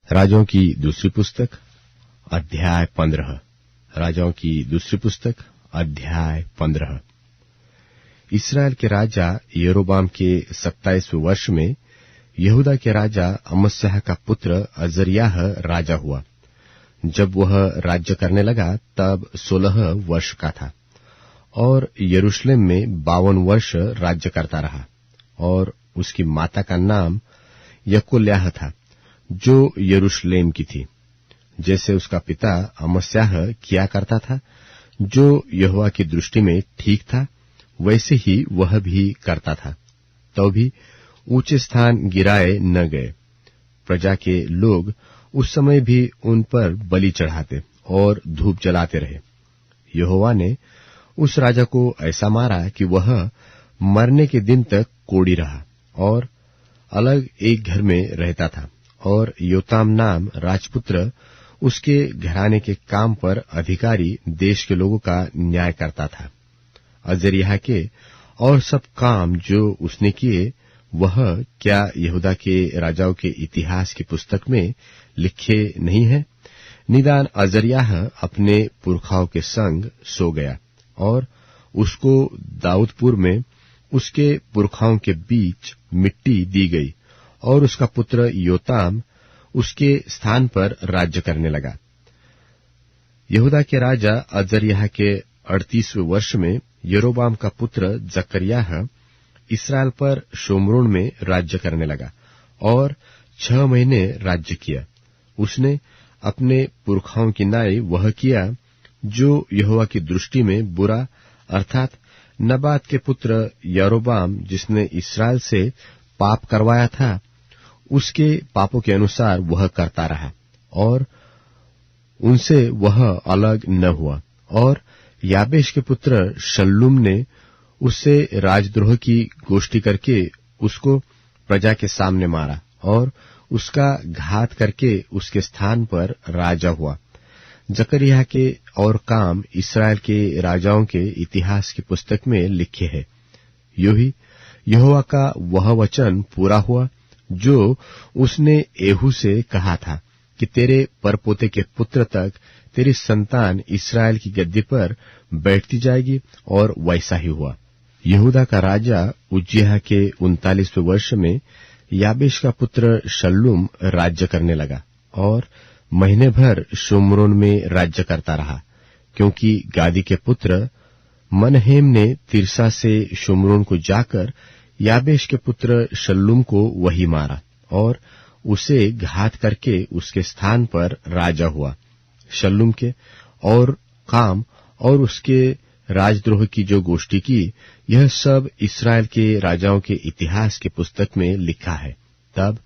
राजाओं की दूसरी पुस्तक अध्याय 15। राजाओं की दूसरी पुस्तक अध्याय 15। इस्राएल के राजा यरोबाम के 27वें वर्ष में यहूदा के राजा अमस्याह का पुत्र अजर्याह राजा हुआ। जब वह राज्य करने लगा तब 16 वर्ष का था और यरूशलेम में 52 वर्ष राज्य करता रहा। और उसकी माता का नाम यकोल्याह था, जो यरूशलेम की थी। जैसे उसका पिता अमस्याह किया करता था, जो यहोवा की दृष्टि में ठीक था, वैसे ही वह भी करता था। तो भी ऊंचे स्थान गिराए न गए। प्रजा के लोग उस समय भी उन पर बलि चढ़ाते और धूप जलाते रहे। यहोवा ने उस राजा को ऐसा मारा कि वह मरने के दिन तक कोढ़ी रहा और अलग एक घर में रहता था। और योताम नाम राजपुत्र उसके घराने के काम पर अधिकारी देश के लोगों का न्याय करता था। अजर्याह के और सब काम जो उसने किए, वह क्या यहूदा के राजाओं के इतिहास की पुस्तक में लिखे नहीं है? निदान अजर्याह अपने पुरखाओं के संग सो गया और उसको दाऊदपुर में उसके पुरखाओं के बीच मिट्टी दी गई और उसका पुत्र योताम उसके स्थान पर राज्य करने लगा। यहूदा के राजा अजर्याह के 38वें वर्ष में यरोबाम का पुत्र जकर्याह इस्राएल पर शोम्रोन में राज्य करने लगा और 6 महीने राज्य किया। उसने अपने पुरखाओं की नाई वह किया जो यहोवा की दृष्टि में बुरा, अर्थात नबात के पुत्र यारोबाम जिसने इस्राएल से पाप करवाया था, उसके पापों के अनुसार वह करता रहा और उनसे वह अलग न हुआ। और याबेश के पुत्र शल्लूम ने उससे राजद्रोह की गोष्ठी करके उसको प्रजा के सामने मारा और उसका घात करके उसके स्थान पर राजा हुआ। जकर्याह के और काम इस्राएल के राजाओं के इतिहास की पुस्तक में लिखे हैं। यूं ही यहोवा का वह वचन पूरा हुआ जो उसने एहू से कहा था कि तेरे परपोते के पुत्र तक तेरी संतान इस्राएल की गद्दी पर बैठती जाएगी, और वैसा ही हुआ। यहूदा का राजा उज्जियाह के 39वें वर्ष में याबेश का पुत्र शल्लूम राज्य करने लगा और महीने भर शोम्रोन में राज्य करता रहा, क्योंकि गादी के पुत्र मनहेम ने तिर्सा से शोम्रोन को जाकर याबेश के पुत्र शल्लूम को वही मारा और उसे घात करके उसके स्थान पर राजा हुआ। शल्लूम के और काम और उसके राजद्रोह की जो गोष्ठी की, यह सब इस्राएल के राजाओं के इतिहास की पुस्तक में लिखा है। तब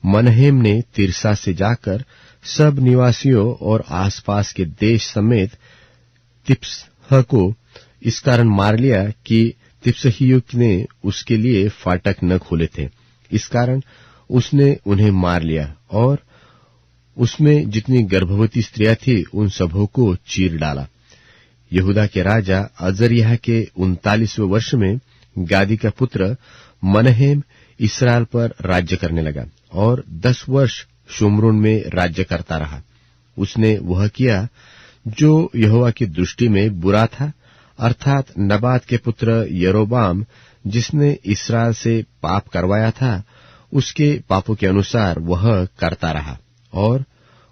मनहेम ने तिर्सा से जाकर सब निवासियों और आसपास के देश समेत तिप्सह को इस कारण मार लिया कि तिप्सहियों ने उसके लिए फाटक न खोले थे। इस कारण उसने उन्हें मार लिया और उसमें जितनी गर्भवती स्त्रियां थी उन सबों को चीर डाला। यहूदा के राजा अजर्याह के 39वें वर्ष में गादी का पुत्र मनहेम इस्राएल पर राज्य करने लगा और 10 वर्ष शोम्रोन में राज्य करता रहा। उसने वह किया जो यहोवा की दृष्टि में बुरा था, अर्थात नबात के पुत्र यरोबाम जिसने इस्राएल से पाप करवाया था, उसके पापों के अनुसार वह करता रहा और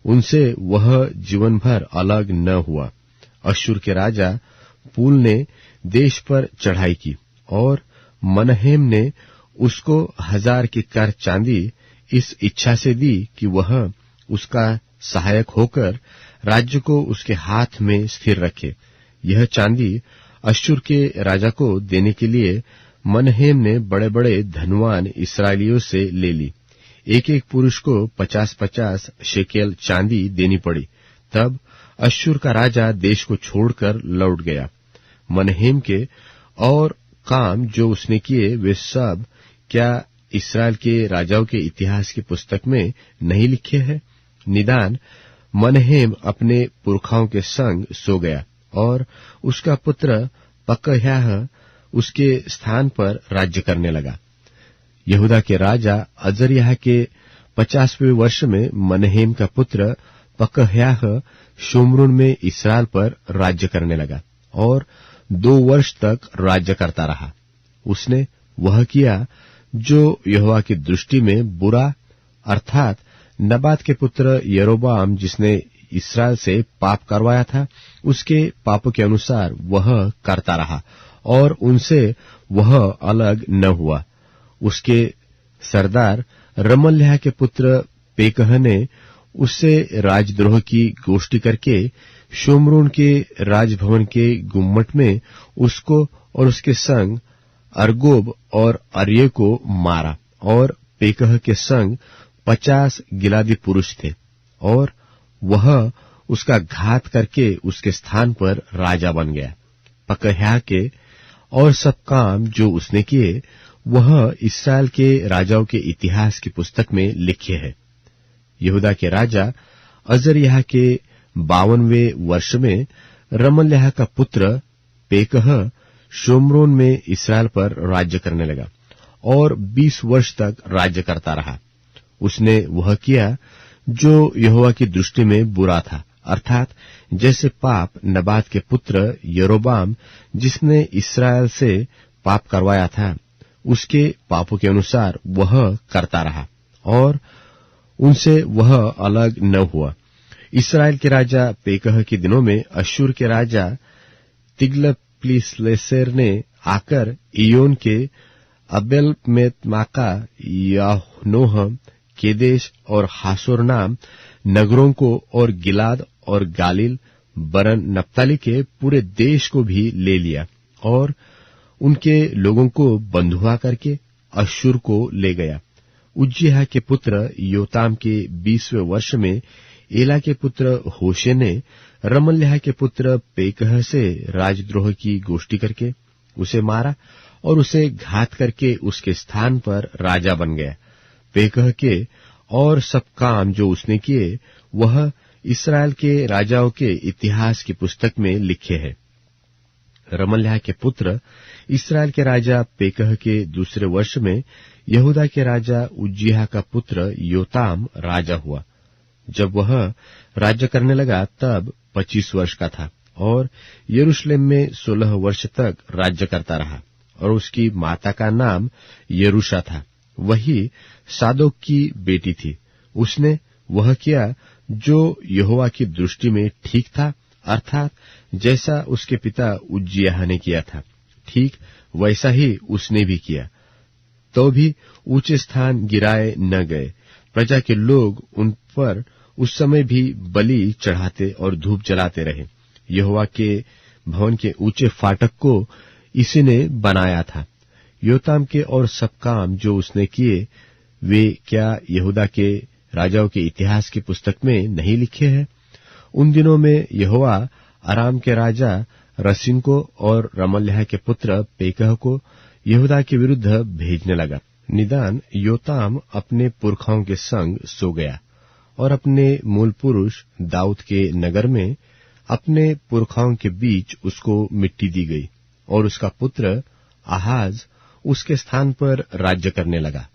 उनसे वह जीवन भर अलग न हुआ। अश्शूर के राजा पूल ने देश पर चढ़ाई की और मनहेम ने उसको 1000 की कर चांदी इस इच्छा से दी कि वह उसका सहायक होकर राज्य को उसके हाथ में स्थिर रखे। यह चांदी अश्शूर के राजा को देने के लिए मनहेम ने बड़े बड़े धनवान इस्राएलियों से ले ली। एक एक पुरुष को 50-50 शेकेल चांदी देनी पड़ी। तब अश्शूर का राजा देश को छोड़कर लौट गया। मनहेम के और काम जो उसने किए, वे सब क्या इस्राएल के राजाओं के इतिहास की पुस्तक में नहीं लिखे हैं? निदान मनहेम अपने पुरखाओं के संग सो गया और उसका पुत्र पकह्याह उसके स्थान पर राज्य करने लगा। यहूदा के राजा अजर्याह के 50वें वर्ष में मनहेम का पुत्र पकहयाह शोम्रोन में इस्राएल पर राज्य करने लगा और 2 वर्ष तक राज्य करता रहा। उसने वह किया जो यहोवा की दृष्टि में बुरा, अर्थात नबात के पुत्र यरोबाम जिसने इस्राएल से पाप करवाया था, उसके पापों के अनुसार वह करता रहा और उनसे वह अलग न हुआ। उसके सरदार रमल्याह के पुत्र पेकह ने उससे राजद्रोह की गोष्ठी करके शोम्रोन के राजभवन के गुम्मट में उसको और उसके संग अर्गोब और अर्ये को मारा और पेकह के संग 50 गिलादी पुरुष थे और वह उसका घात करके उसके स्थान पर राजा बन गया। पकहयाह के और सब काम जो उसने किए वह इस्राएल के राजाओं के इतिहास की पुस्तक में लिखे हैं। यहूदा के राजा अजर्याह के 52वें वर्ष में रमल्याह का पुत्र पेकह शोम्रोन में इस्राएल पर राज्य करने लगा और 20 वर्ष तक राज्य करता रहा। उसने वह किया जो यहोवा की दृष्टि में बुरा था, अर्थात जैसे पाप नबात के पुत्र यरोबाम जिसने इस्राएल से पाप करवाया था, उसके पापों के अनुसार वह करता रहा और उनसे वह अलग न हुआ। इस्राएल के राजा पेकह के दिनों में अश्शूर के राजा तिग्लत्पिलेसेर ने आकर इयोन के अबेल-मेत्माका, यानोह, केदेश और हासोर नाम नगरों को और गिलाद और गालिल बरन नप्ताली के पूरे देश को भी ले लिया और उनके लोगों को बंधुआ करके अश्शूर को ले गया। उज्जियाह के पुत्र योताम के 20वें वर्ष में एला के पुत्र होशे ने रमल्याह के पुत्र पेकह से राजद्रोह की गोष्ठी करके उसे मारा और उसे घात करके उसके स्थान पर राजा बन गया। पेकह के और सब काम जो उसने किए वह इस्राएल के राजाओं के इतिहास की पुस्तक में लिखे हैं। रमल्याह के पुत्र इस्राएल के राजा पेकह के दूसरे वर्ष में यहूदा के राजा उज्जियाह का पुत्र योताम राजा हुआ। जब वह राज्य करने लगा तब 25 वर्ष का था और यरूशलेम में 16 वर्ष तक राज्य करता रहा और उसकी माता का नाम यरूशा था, वही सादोक की बेटी थी। उसने वह किया जो यहोवा की दृष्टि में ठीक था, अर्थात जैसा उसके पिता उज्जियाह ने किया था, ठीक वैसा ही उसने भी किया। तो भी ऊंचे स्थान गिराए न गए। प्रजा के लोग उन पर उस समय भी बलि चढ़ाते और धूप जलाते रहे। यहोवा के भवन के ऊंचे फाटक को इसी ने बनाया था। योताम के और सब काम जो उसने किए वे क्या यहूदा के राजाओं के इतिहास की पुस्तक में नहीं लिखे हैं? उन दिनों में यहोवा अराम के राजा रसीन को और रमल्याह के पुत्र पेकह को यहूदा के विरुद्ध भेजने लगा। निदान योताम अपने पुरखाओं के संग सो गया और अपने मूल पुरुष दाऊद के नगर में अपने पुरखाओं के बीच उसको मिट्टी दी गई और उसका पुत्र आहाज उसके स्थान पर राज्य करने लगा।